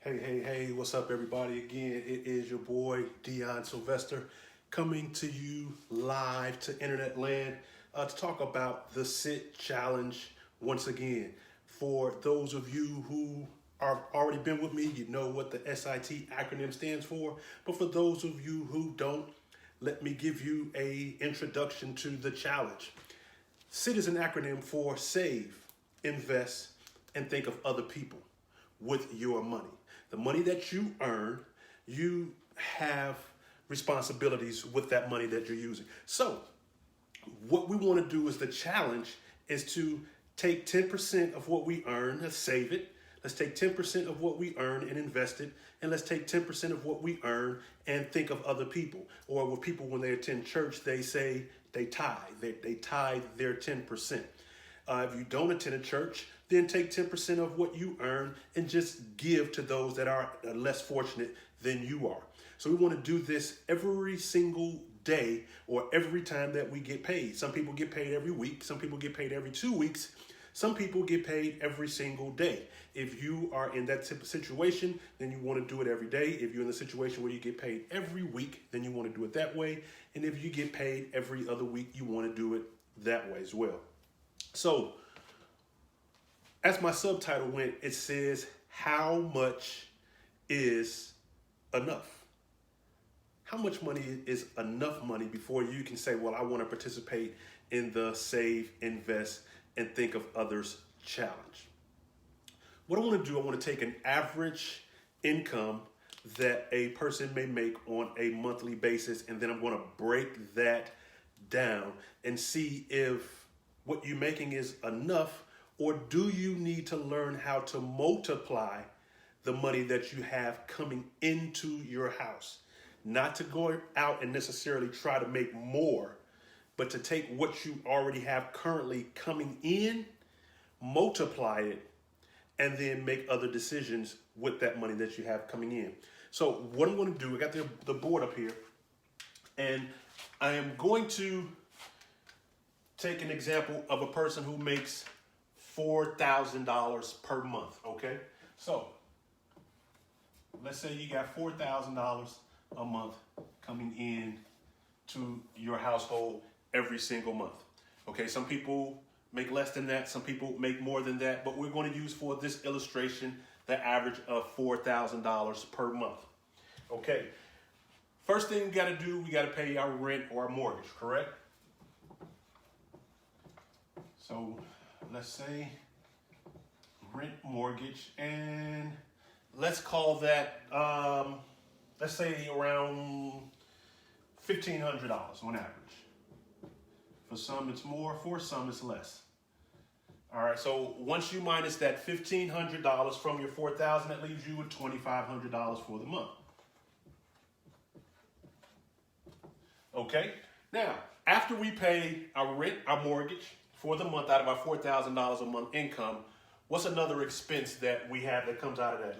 Hey, what's up, everybody? Again, it is your boy, Dion Sylvester, coming to you live to Internet Land to talk about the SIT Challenge once again. For those of you who are already been with me, you know what the SIT acronym stands for. But for those of you who don't, let me give you a introduction to the challenge. SIT is an acronym for Save, Invest, and Think of Other People with your money. The money that you earn, you have responsibilities with that money that you're using. So what we want to do is the challenge is to take 10% of what we earn, let's save it. Let's take 10% of what we earn and invest it. And let's take 10% of what we earn and think of other people. Or with people, when they attend church, they say they tithe. They tithe their 10%. If you don't attend a church, then take 10% of what you earn and just give to those that are less fortunate than you are. So we want to do this every single day or every time that we get paid. Some people get paid every week. Some people get paid every 2 weeks. Some people get paid every single day. If you are in that type of situation, then you want to do it every day. If you're in the situation where you get paid every week, then you want to do it that way. And if you get paid every other week, you want to do it that way as well. So, as my subtitle went, it says, how much is enough? How much money is enough money before you can say, well, I want to participate in the Save, Invest, and Think of Others challenge? What I want to do, I want to take an average income that a person may make on a monthly basis, and then I'm going to break that down and see if what you're making is enough, or do you need to learn how to multiply the money that you have coming into your house? Not to go out and necessarily try to make more, but to take what you already have currently coming in, multiply it, and then make other decisions with that money that you have coming in. So what I'm going to do, I got the board up here, and I am going to take an example of a person who makes $4,000 per month, okay? So let's say you got $4,000 a month coming in to your household every single month. Okay, some people make less than that, some people make more than that, but we're going to use for this illustration the average of $4,000 per month. Okay, first thing we got to do, we got to pay our rent or our mortgage, correct? So let's say rent, mortgage, and let's call that, let's say around $1,500 on average. For some it's more, for some it's less. All right, so once you minus that $1,500 from your $4,000, that leaves you with $2,500 for the month. Okay, now after we pay our rent, our mortgage for the month out of our $4,000 a month income, what's another expense that we have that comes out of that?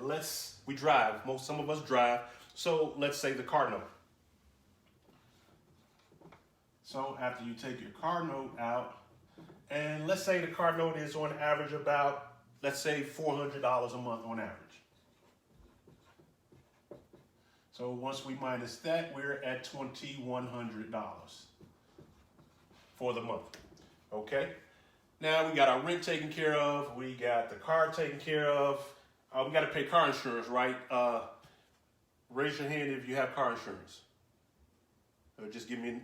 We drive. Some of us drive. So let's say the car note. So after you take your car note out, and let's say the car note is on average about, let's say $400 a month on average. So once we minus that, we're at $2,100 for the month. Okay? Now we got our rent taken care of, we got the car taken care of, we got to pay car insurance, right? Raise your hand if you have car insurance. Just give me,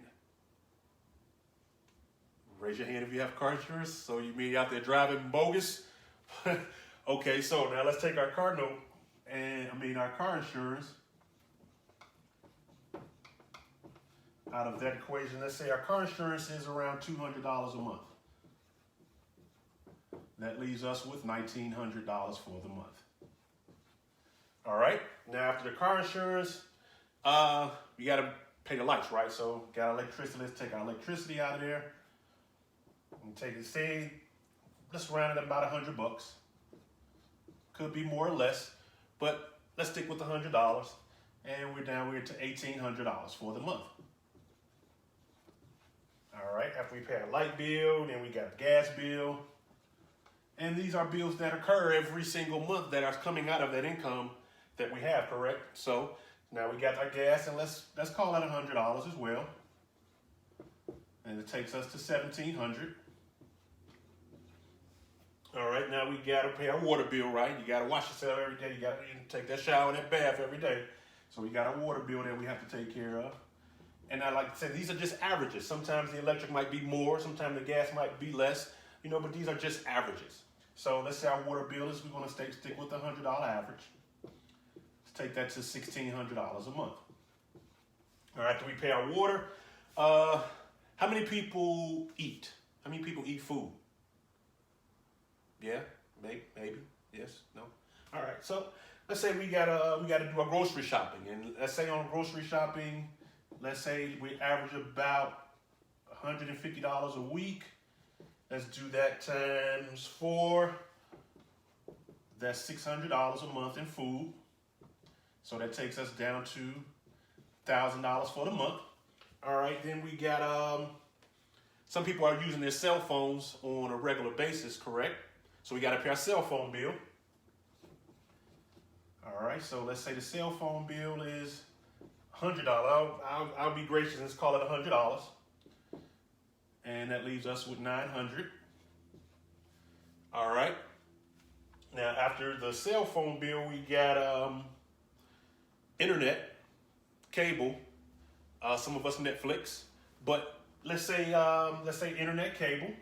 raise your hand if you have car insurance. So you mean out there driving bogus? Okay, so now let's take our car note, our car insurance out of that equation. Let's say our car insurance is around $200 a month. That leaves us with $1,900 for the month. All right, now after the car insurance, we got to pay the lights, right? So got electricity, let's take our electricity out of there. And take it, say, let's round it about $100. Could be more or less, but let's stick with the $100. And we're to $1,800 for the month. All right, after we pay our light bill, then we got the gas bill. And these are bills that occur every single month that are coming out of that income that we have, correct? So now we got our gas, and let's call that $100 as well. And it takes us to $1,700. All right, now we gotta pay our water bill, right? You gotta wash yourself every day. You gotta take that shower and that bath every day. So we got a water bill that we have to take care of. And I like to say, these are just averages. Sometimes the electric might be more, sometimes the gas might be less, but these are just averages. So let's say our water bill is, we're gonna stick with the $100 average. Let's take that to $1,600 a month. All right, after we pay our water, how many people eat? How many people eat food? Yeah, maybe, yes, no. All right, so let's say we gotta do our grocery shopping, and let's say on grocery shopping, let's say we average about $150 a week. Let's do that times 4. That's $600 a month in food. So that takes us down to $1,000 for the month. All right, then we got some people are using their cell phones on a regular basis, correct? So we got to pay our cell phone bill. All right, so let's say the cell phone bill is $100. I'll be gracious and let's call it $100. And that leaves us with $900. All right. Now, after the cell phone bill, we got internet, cable, some of us Netflix, but let's say internet, cable.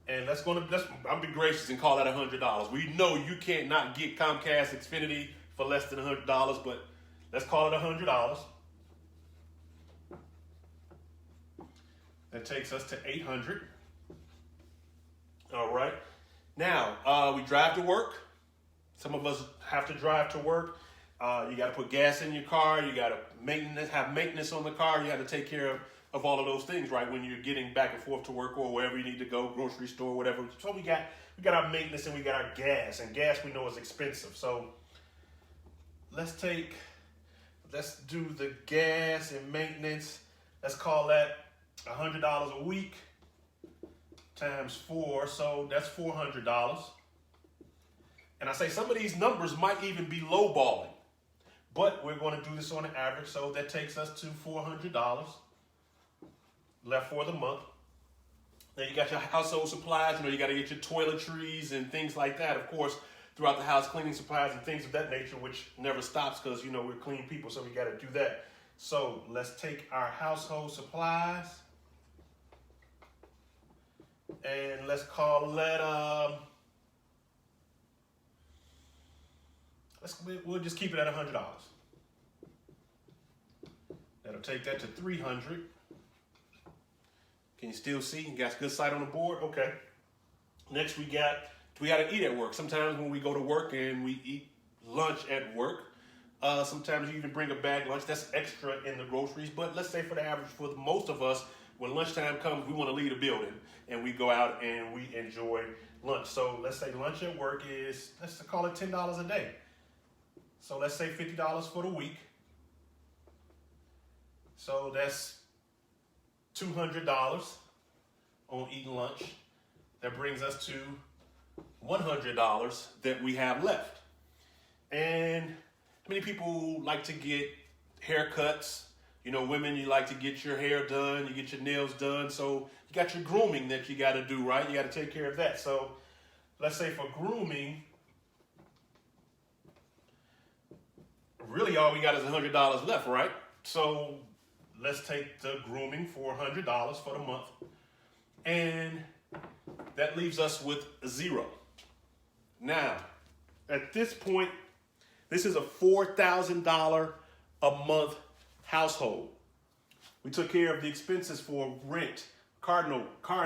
And I'll be gracious and call that $100. We know you can't not get Comcast Xfinity for less than $100, but let's call it $100. That takes us to $800. All right. Now, we drive to work. Some of us have to drive to work. You got to put gas in your car. You got to have maintenance on the car. You have to take care of all of those things, right? When you're getting back and forth to work or wherever you need to go, grocery store, whatever. So we got our maintenance and we got our gas. And gas we know is expensive. So let's do the gas and maintenance. Let's call that $100 a week times 4. So that's $400. And I say some of these numbers might even be lowballing, but we're going to do this on an average. So that takes us to $400 left for the month. Then you got your household supplies. You got to get your toiletries and things like that. Of course, throughout the house, cleaning supplies and things of that nature, which never stops because, we're clean people, so we got to do that. So let's take our household supplies and let's call that, we'll just keep it at $100. That'll take that to $300. Can you still see? You got good sight on the board? Okay. Next we got to eat at work. Sometimes when we go to work and we eat lunch at work, sometimes you even bring a bag lunch. That's extra in the groceries. But let's say for the average, for most of us, when lunchtime comes, we want to leave the building and we go out and we enjoy lunch. So let's say lunch at work is, let's call it $10 a day. So let's say $50 for the week. So that's $200 on eating lunch. That brings us to $100 that we have left. And many people like to get haircuts. Women, you like to get your hair done, you get your nails done. So you got your grooming that you got to do, right? You got to take care of that. So let's say for grooming, really all we got is $100 left, right? So let's take the grooming for $100 for the month. And that leaves us with $0. Now, at this point, this is a $4,000 a month household. We took care of the expenses for rent, car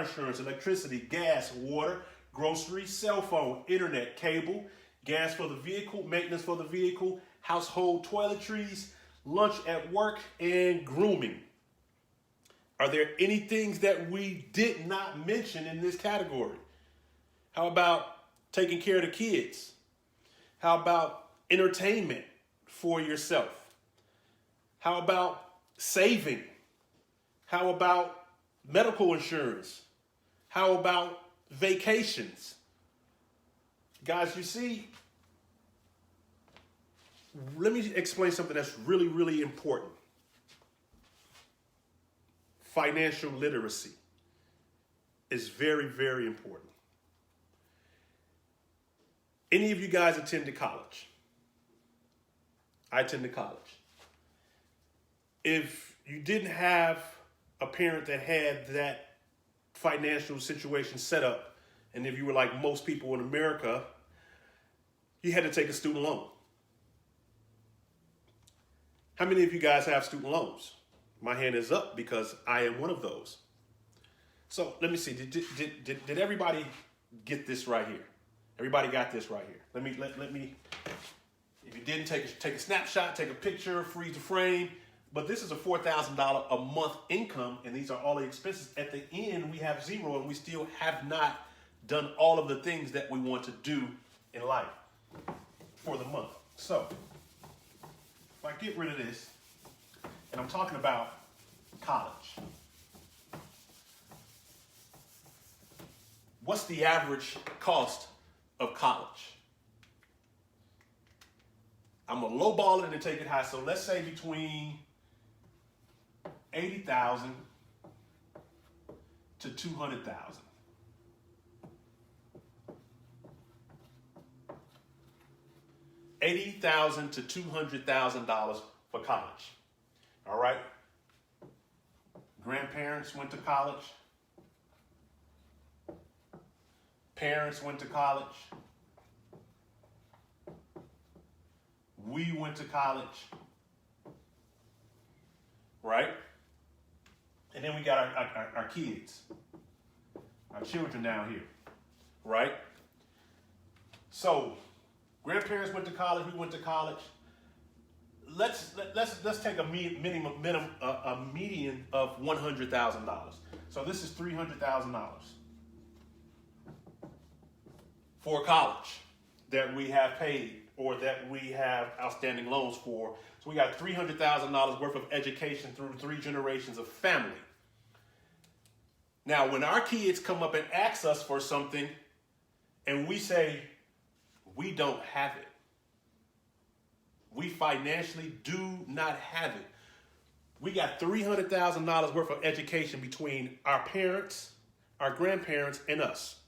insurance, electricity, gas, water, groceries, cell phone, internet, cable, gas for the vehicle, maintenance for the vehicle, household toiletries, lunch at work, and grooming. Are there any things that we did not mention in this category? How about taking care of the kids? How about entertainment for yourself? How about saving? How about medical insurance? How about vacations? Guys, you see, let me explain something that's really, really important. Financial literacy is very, very important. Any of you guys attended college? I attended college. If you didn't have a parent that had that financial situation set up, and if you were like most people in America, you had to take a student loan. How many of you guys have student loans? My hand is up because I am one of those. So let me see. Did everybody get this right here? Everybody got this right here. Let me. If you didn't, take a snapshot, take a picture, freeze the frame. But this is a $4,000 a month income, and these are all the expenses. At the end, we have zero, and we still have not done all of the things that we want to do in life for the month. So if I get rid of this, and I'm talking about college. What's the average cost of college? I'm going to lowball it and take it high. So let's say between $80,000 to $200,000. $80,000 to $200,000 for college. All right. Grandparents went to college. Parents went to college. We went to college. Right? And then we got our kids, our children down here. Right? So, grandparents went to college, we went to college. Let's take a median of $100,000. So this is $300,000 for college that we have paid or that we have outstanding loans for. So we got $300,000 worth of education through 3 generations of family. Now, when our kids come up and ask us for something and we say we don't have it, we financially do not have it. We got $300,000 worth of education between our parents, our grandparents, and us.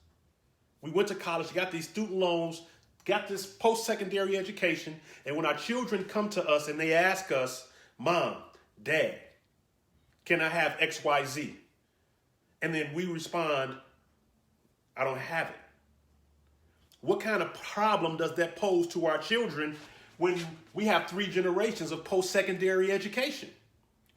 We went to college, got these student loans, got this post-secondary education, and when our children come to us and they ask us, Mom, Dad, can I have XYZ? And then we respond, I don't have it. What kind of problem does that pose to our children when we have 3 generations of post-secondary education?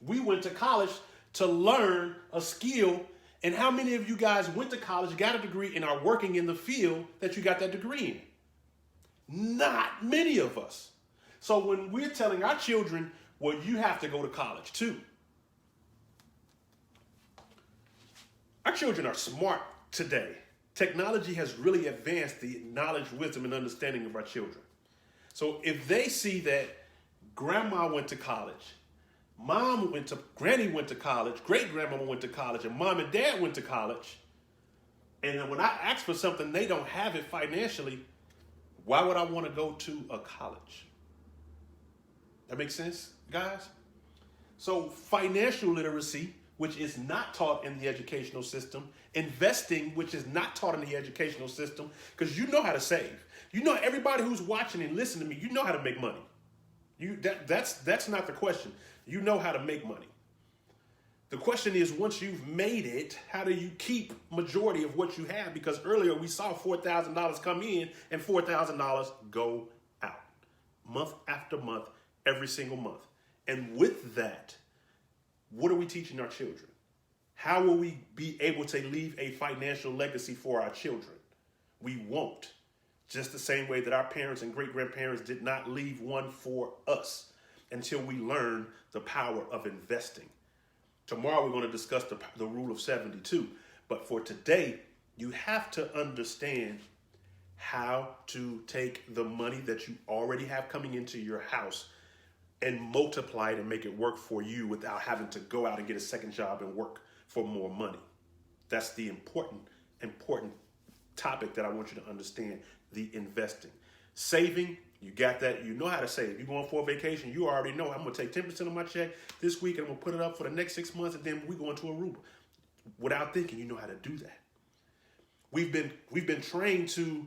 We went to college to learn a skill, and how many of you guys went to college, got a degree, and are working in the field that you got that degree in? Not many of us. So when we're telling our children, well, you have to go to college too. Our children are smart today. Technology has really advanced the knowledge, wisdom, and understanding of our children. So if they see that grandma went to college, granny went to college, great-grandmama went to college, and mom and dad went to college, and then when I ask for something, they don't have it financially, why would I want to go to a college? That makes sense, guys? So financial literacy, which is not taught in the educational system, investing, which is not taught in the educational system, because you know how to save. You know, everybody who's watching and listening to me, you know how to make money. That's not the question. You know how to make money. The question is, once you've made it, how do you keep majority of what you have? Because earlier we saw $4,000 come in and $4,000 go out. Month after month, every single month. And with that, what are we teaching our children? How will we be able to leave a financial legacy for our children? We won't. Just the same way that our parents and great-grandparents did not leave one for us until we learn the power of investing. Tomorrow we're going to discuss the rule of 72. But for today, you have to understand how to take the money that you already have coming into your house and multiply it and make it work for you without having to go out and get a second job and work for more money. That's the important topic that I want you to understand: the investing. Saving, you got that. You know how to save. You're going for a vacation. You already know I'm going to take 10% of my check this week and I'm going to put it up for the next 6 months, and then we go into Aruba. Without thinking, you know how to do that. We've been trained to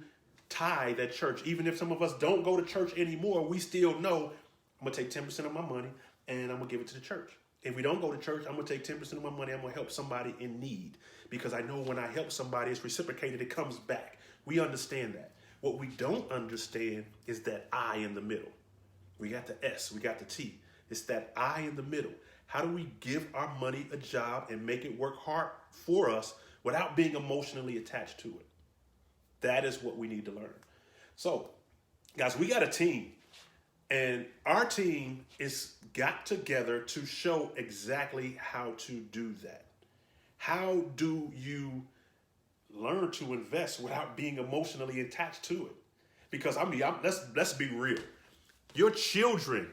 tithe at church. Even if some of us don't go to church anymore, we still know I'm going to take 10% of my money and I'm going to give it to the church. If we don't go to church, I'm going to take 10% of my money. I'm going to help somebody in need, because I know when I help somebody, it's reciprocated. It comes back. We understand that. What we don't understand is that I in the middle. We got the S, we got the T. It's that I in the middle. How do we give our money a job and make it work hard for us without being emotionally attached to it? That is what we need to learn. So, guys, we got a team. And our team is got together to show exactly how to do that. How do you learn to invest without being emotionally attached to it? Because let's be real. Your children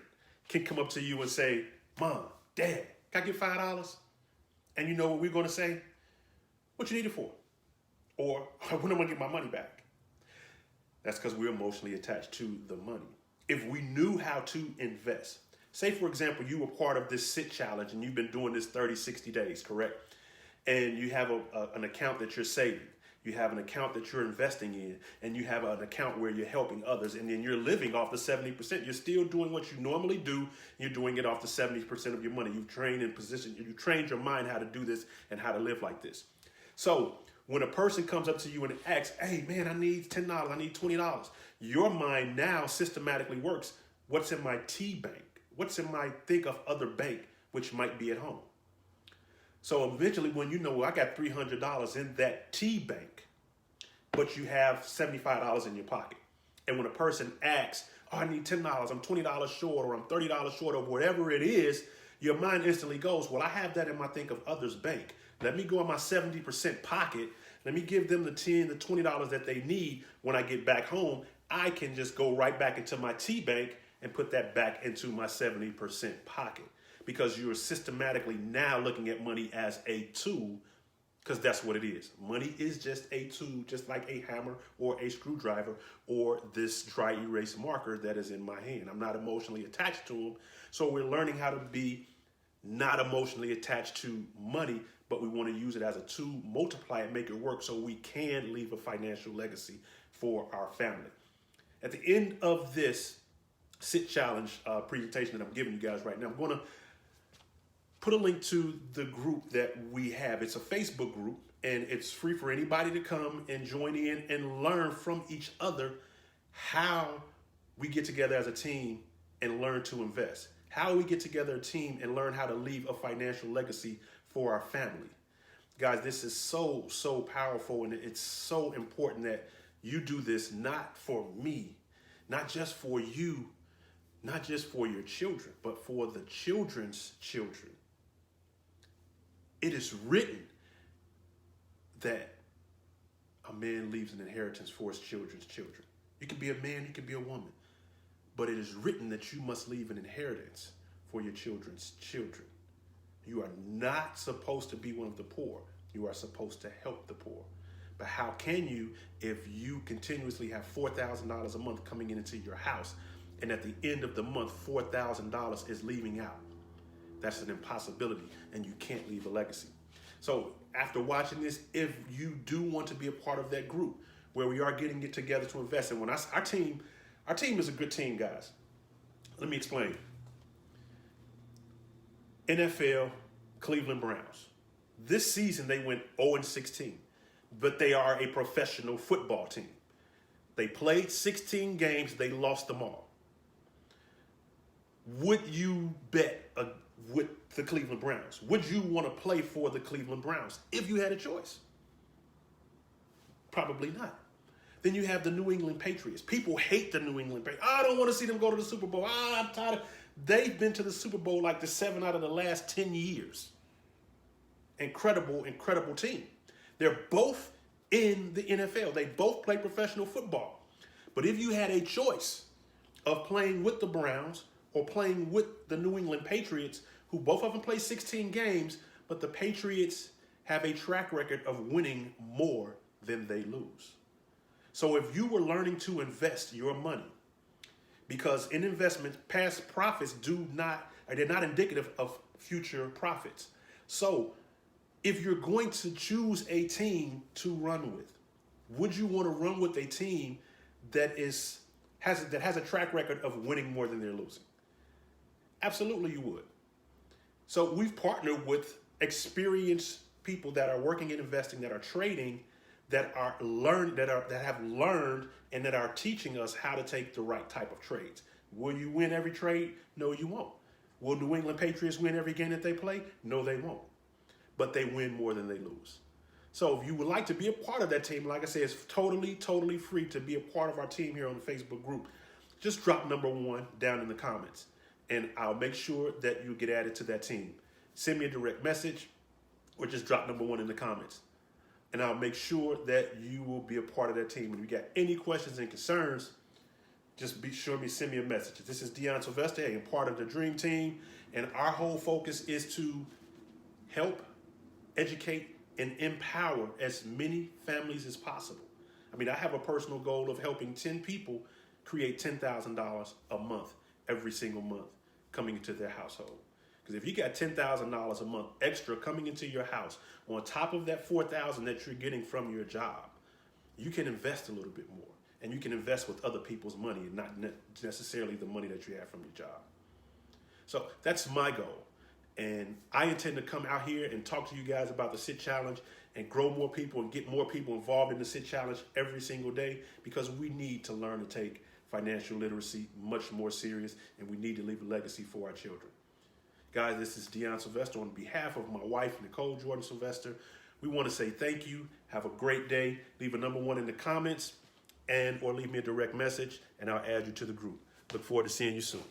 can come up to you and say, "Mom, Dad, can I get $5?" And you know what we're going to say? "What you need it for?" Or, "When am I going to get my money back?" That's because we're emotionally attached to the money. If we knew how to invest, say, for example, you were part of this SIT challenge and you've been doing this 30, 60 days, correct? And you have an account that you're saving. You have an account that you're investing in, and you have an account where you're helping others, and then you're living off the 70%. You're still doing what you normally do. You're doing it off the 70% of your money. You've trained in position. You trained your mind how to do this and how to live like this. So when a person comes up to you and asks, "Hey, man, I need $10. I need $20. Your mind now systematically works. What's in my T bank? What's in my think of other bank, which might be at home? So eventually, when you know, well, I got $300 in that T bank, but you have $75 in your pocket. And when a person asks, "Oh, I need $10, I'm $20 short, or I'm $30 short," or whatever it is, your mind instantly goes, "Well, I have that in my think of others bank. Let me go in my 70% pocket. Let me give them the $10, the $20 that they need. When I get back home, I can just go right back into my T bank and put that back into my 70% pocket." Because you're systematically now looking at money as a tool, because that's what it is. Money is just a tool, just like a hammer or a screwdriver or this dry erase marker that is in my hand. I'm not emotionally attached to them. So we're learning how to be not emotionally attached to money, but we want to use it as a tool, multiply it, make it work so we can leave a financial legacy for our family. At the end of this SIT challenge presentation that I'm giving you guys right now, I'm going to put a link to the group that we have. It's a Facebook group, and it's free for anybody to come and join in and learn from each other how we get together as a team and learn to invest. How we get together a team and learn how to leave a financial legacy for our family. Guys, this is so powerful, and it's so important that you do this not for me, not just for you, not just for your children, but for the children's children. It is written that a man leaves an inheritance for his children's children. You can be a man, you can be a woman, but it is written that you must leave an inheritance for your children's children. You are not supposed to be one of the poor. You are supposed to help the poor. But how can you if you continuously have $4,000 a month coming into your house, and at the end of the month, $4,000 is leaving out? That's an impossibility, and you can't leave a legacy. So after watching this, if you do want to be a part of that group where we are getting it together to invest, and when our team is a good team, guys. Let me explain. NFL, Cleveland Browns. This season they went 0-16, but they are a professional football team. They played 16 games, they lost them all. Would you bet with the Cleveland Browns? Would you want to play for the Cleveland Browns if you had a choice? Probably not. Then you have the New England Patriots. People hate the New England Patriots. I don't want to see them go to the Super Bowl. I'm tired of. They've been to the Super Bowl like the 7 out of the last 10 years. Incredible team. They're both in the NFL. They both play professional football. But if you had a choice of playing with the Browns or playing with the New England Patriots, who both of them play 16 games, but the Patriots have a track record of winning more than they lose. So if you were learning to invest your money, because in investments, past profits they're not indicative of future profits. So if you're going to choose a team to run with, would you want to run with a team that has a track record of winning more than they're losing? Absolutely, you would. So we've partnered with experienced people that are working in investing, that are trading, that have learned and that are teaching us how to take the right type of trades. Will you win every trade? No, you won't. Will New England Patriots win every game that they play? No, they won't. But they win more than they lose. So if you would like to be a part of that team, like I said, it's totally, totally free to be a part of our team here on the Facebook group. Just drop number 1 down in the comments, and I'll make sure that you get added to that team. Send me a direct message or just drop number 1 in the comments, and I'll make sure that you will be a part of that team. And if you got any questions and concerns, just be sure to send me a message. This is Dion Sylvester, I'm part of the Dream Team, and our whole focus is to help, educate, and empower as many families as possible. I mean, I have a personal goal of helping 10 people create $10,000 a month, every single month, coming into their household. Because if you got $10,000 a month extra coming into your house, on top of that $4,000 that you're getting from your job, you can invest a little bit more. And you can invest with other people's money and not necessarily the money that you have from your job. So that's my goal. And I intend to come out here and talk to you guys about the SIT Challenge and grow more people and get more people involved in the SIT Challenge every single day, because we need to learn to take financial literacy much more serious, and we need to leave a legacy for our children. Guys, this is Dion Sylvester on behalf of my wife, Nicole Jordan Sylvester. We want to say thank you. Have a great day. Leave a number 1 in the comments or leave me a direct message, and I'll add you to the group. Look forward to seeing you soon.